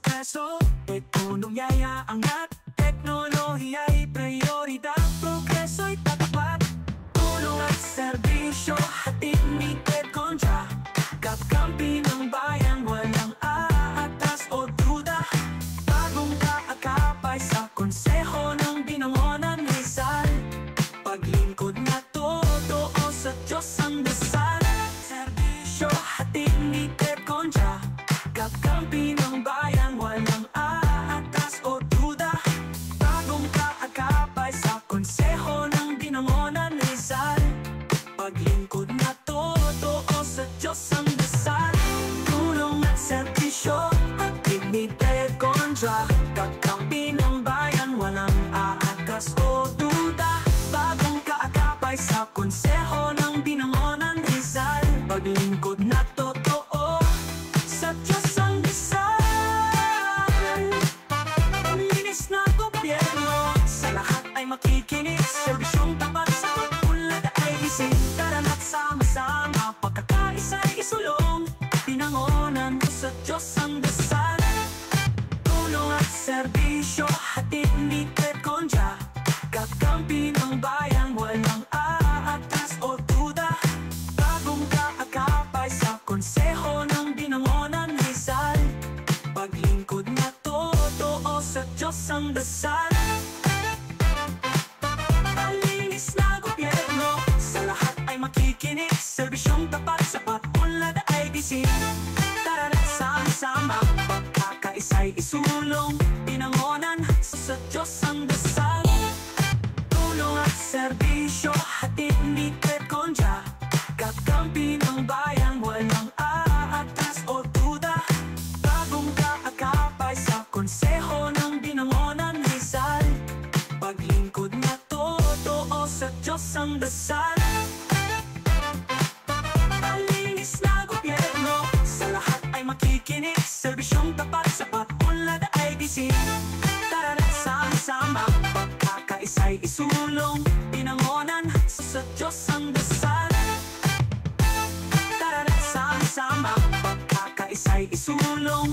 progreso, ekonomiya'y angat, teknolohiya'y prioridad, progreso'y tatapat, tulong at serbisyo, hatid ni Ted Concha, kakampi ng bayan, walang aatas o duda, bagong kaakapay sa konseho ng Binangonan Rizal, paglingkod na totoo sa Diyos ang dasal, serbisyo, hatid ni Ted Concha, kakampi ng bayan, walang aatas o duda, bagong kaagapay sa konseho ng Binangonan Rizal, paglingkod na totoo sa Diyos ang dasal, tulong at serbisyo, hatid ni Ted Concha, kakampi ng bayan, walang aatas o duda, bagong kaagapay sa konseho ng Binangonan Rizal, paglingkod na totoo sa Diyos ang dasal. Linis na gobyerno, sa lahat ay makikinig, serbisyong tapat sa pag-unlad ay gising, tara na't sama-sama, pagkakaisa'y isulong, Binangonan ko sa Diyos ang dasal, tulong at serbisyo, hatid ni Ted Concha, kakampi ng bayan, walang aatas o duda, bagong kaagapay sa konseho ng Binangonan Rizal, paglingkod na totoo sa Diyos ang dasal. Malinis na gobyerno, sa lahat ay makikinig, serbisyong tapat sa pag-unlad ay gising, tara na't sama-sama, pagkakaisa'y isulong, Binangonan sa Diyos ang dasal, tulong at serbisyo, hatid ni Ted Concha, kakampi ng bayan, walang aatas o duda, bagong kaagapay sa konseho ng Binangonan Rizal, paglingkod na totoo sa Diyos ang dasal. Malinis na gobyerno, sa lahat ay makikinig, serbisyong tapat sa pag-unlad ay gising, tara na't sama-sama, pagkakaisa'y isulong, Binangonan sa Diyos ang dasal, tara na't sama-sama, pagkakaisa'y isulong,